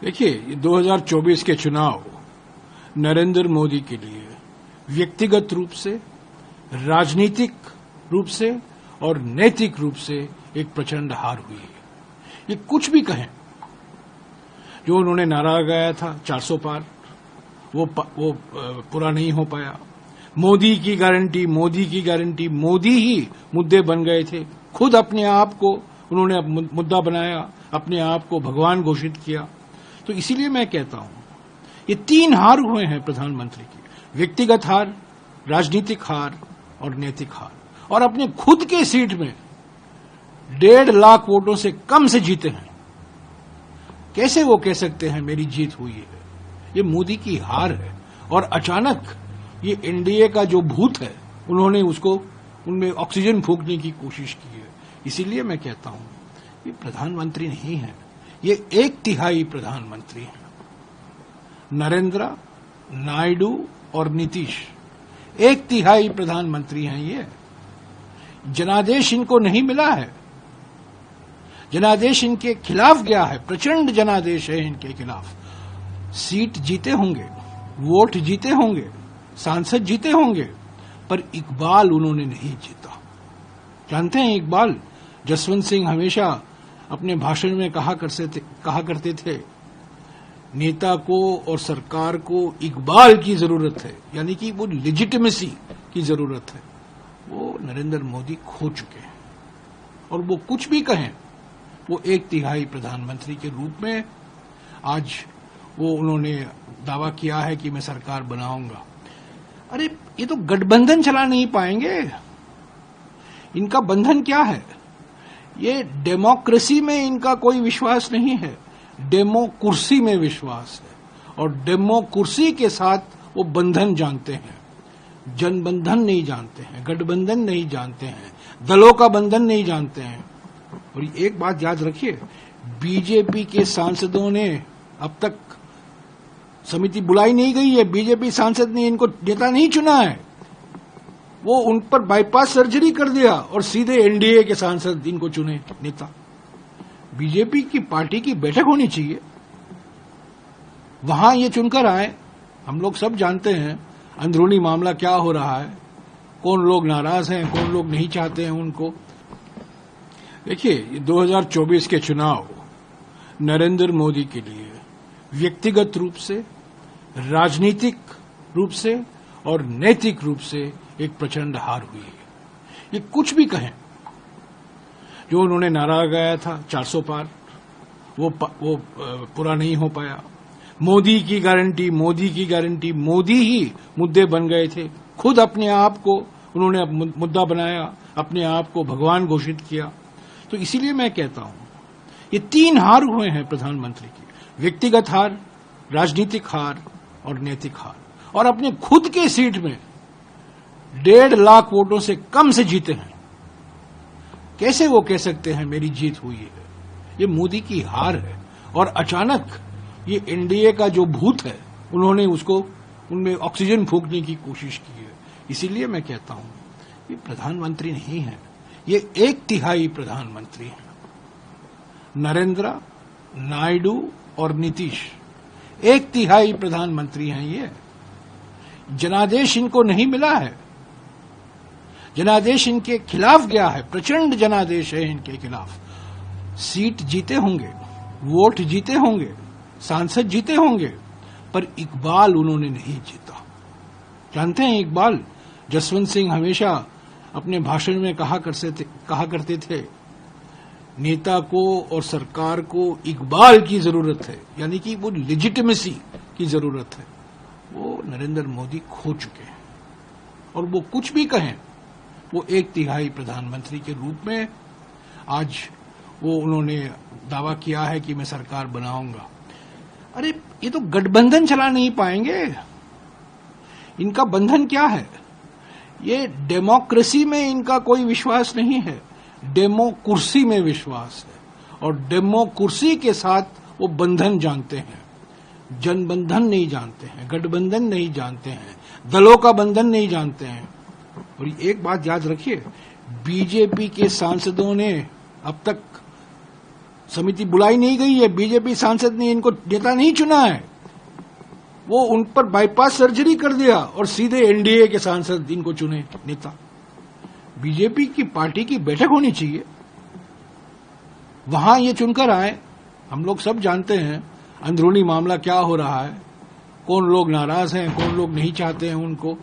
देखिए, 2024 के चुनाव नरेंद्र मोदी के लिए व्यक्तिगत रूप से, राजनीतिक रूप से और नैतिक रूप से एक प्रचंड हार हुई है। ये कुछ भी कहें, जो उन्होंने नारा लगाया था 400 पार, वो पूरा नहीं हो पाया। मोदी की गारंटी, मोदी की गारंटी, मोदी ही मुद्दे बन गए थे। खुद अपने आप को उन्होंने मुद्दा बनाया, अपने आप को भगवान घोषित किया। तो इसीलिए मैं कहता हूं, ये 3 हार हुए हैं प्रधानमंत्री की: व्यक्तिगत हार, राजनीतिक हार और नैतिक हार। और अपने खुद के सीट में 1.5 लाख वोटों से कम से जीते हैं। कैसे वो कह सकते हैं मेरी जीत हुई है? ये मोदी की हार है। और अचानक ये एनडीए का जो भूत है, उन्होंने उनमें ऑक्सीजन फूंकने की कोशिश की है। इसीलिए मैं कहता हूं, ये प्रधानमंत्री नहीं है, ये 1/3 प्रधानमंत्री हैं। नरेंद्र, नायडू और नीतीश 1/3 प्रधानमंत्री हैं। ये जनादेश इनको नहीं मिला है। जनादेश इनके खिलाफ गया है, प्रचंड जनादेश है इनके खिलाफ। सीट जीते होंगे, वोट जीते होंगे, सांसद जीते होंगे, पर इकबाल उन्होंने नहीं जीता। जानते हैं इकबाल? जसवंत सिंह हमेशा अपने भाषण में कहा करते थे, नेता को और सरकार को इकबाल की जरूरत है, यानी कि वो लेजिटिमेसी की जरूरत है। वो नरेंद्र मोदी खो चुके हैं। और वो कुछ भी कहें, वो 1/3 प्रधानमंत्री के रूप में आज उन्होंने दावा किया है कि मैं सरकार बनाऊंगा। अरे, ये तो गठबंधन चला नहीं पाएंगे। इनका बंधन क्या है? ये डेमोक्रेसी में इनका कोई विश्वास नहीं है, डेमोकुर्सी में विश्वास है। और डेमोकुर्सी के साथ वो बंधन जानते हैं, जनबंधन नहीं जानते हैं, गठबंधन नहीं जानते हैं, दलों का बंधन नहीं जानते हैं। और एक बात याद रखिए, बीजेपी के सांसदों ने अब तक समिति बुलाई नहीं गई है। बीजेपी सांसद ने इनको नेता नहीं चुना है। वो उन पर बाईपास सर्जरी कर दिया और सीधे एनडीए के सांसद इनको चुने नेता। बीजेपी की पार्टी की बैठक होनी चाहिए, वहां ये चुनकर आए। हम लोग सब जानते हैं अंदरूनी मामला क्या हो रहा है, कौन लोग नाराज हैं, कौन लोग नहीं चाहते हैं उनको। देखिए, 2024 के चुनाव नरेंद्र मोदी के लिए व्यक्तिगत रूप से, राजनीतिक रूप से और नैतिक रूप से एक प्रचंड हार हुई है। ये कुछ भी कहें, जो उन्होंने नारा लगाया था 400 पार, वो पूरा नहीं हो पाया। मोदी की गारंटी, मोदी की गारंटी, मोदी ही मुद्दे बन गए थे। खुद अपने आप को उन्होंने मुद्दा बनाया, अपने आप को भगवान घोषित किया। तो इसीलिए मैं कहता हूं, ये 3 हार हुए हैं प्रधानमंत्री की: व्यक्तिगत हार, राजनीतिक हार और नैतिक हार। और अपने खुद के सीट में 1.5 लाख वोटों से कम से जीते हैं। कैसे वो कह सकते हैं मेरी जीत हुई है? ये मोदी की हार है। और अचानक ये एनडीए का जो भूत है, उन्होंने उनमें ऑक्सीजन फूंकने की कोशिश की है। इसीलिए मैं कहता हूं, ये प्रधानमंत्री नहीं है, ये 1/3 प्रधानमंत्री हैं। नरेंद्र, नायडू और नीतीश 1/3 प्रधानमंत्री हैं। ये जनादेश इनको नहीं मिला है। जनादेश इनके खिलाफ गया है, प्रचंड जनादेश है इनके खिलाफ। सीट जीते होंगे, वोट जीते होंगे, सांसद जीते होंगे, पर इकबाल उन्होंने नहीं जीता। जानते हैं इकबाल? जसवंत सिंह हमेशा अपने भाषण में कहा करते थे, नेता को और सरकार को इकबाल की जरूरत है, यानी कि वो लेजिटिमेसी की जरूरत है। वो नरेंद्र मोदी खो चुके हैं। और वो कुछ भी कहें, वो 1/3 प्रधानमंत्री के रूप में आज उन्होंने दावा किया है कि मैं सरकार बनाऊंगा। अरे, ये तो गठबंधन चला नहीं पाएंगे। इनका बंधन क्या है? ये डेमोक्रेसी में इनका कोई विश्वास नहीं है, डेमोकुर्सी में विश्वास है। और डेमोकुर्सी के साथ वो बंधन जानते हैं, जनबंधन नहीं जानते हैं, गठबंधन नहीं जानते हैं, दलों का बंधन नहीं जानते हैं। और एक बात याद रखिए, बीजेपी के सांसदों ने अब तक समिति बुलाई नहीं गई है, बीजेपी सांसद ने इनको नेता नहीं चुना है, वो उन पर बाईपास सर्जरी कर दिया और सीधे एनडीए के सांसद इनको चुने नेता। बीजेपी की पार्टी की बैठक होनी चाहिए, वहां ये चुनकर आए। हम लोग सब जानते हैं अंदरूनी मामला क्या हो रहा है, कौन लोग नाराज हैं, कौन लोग नहीं चाहते हैं उनको।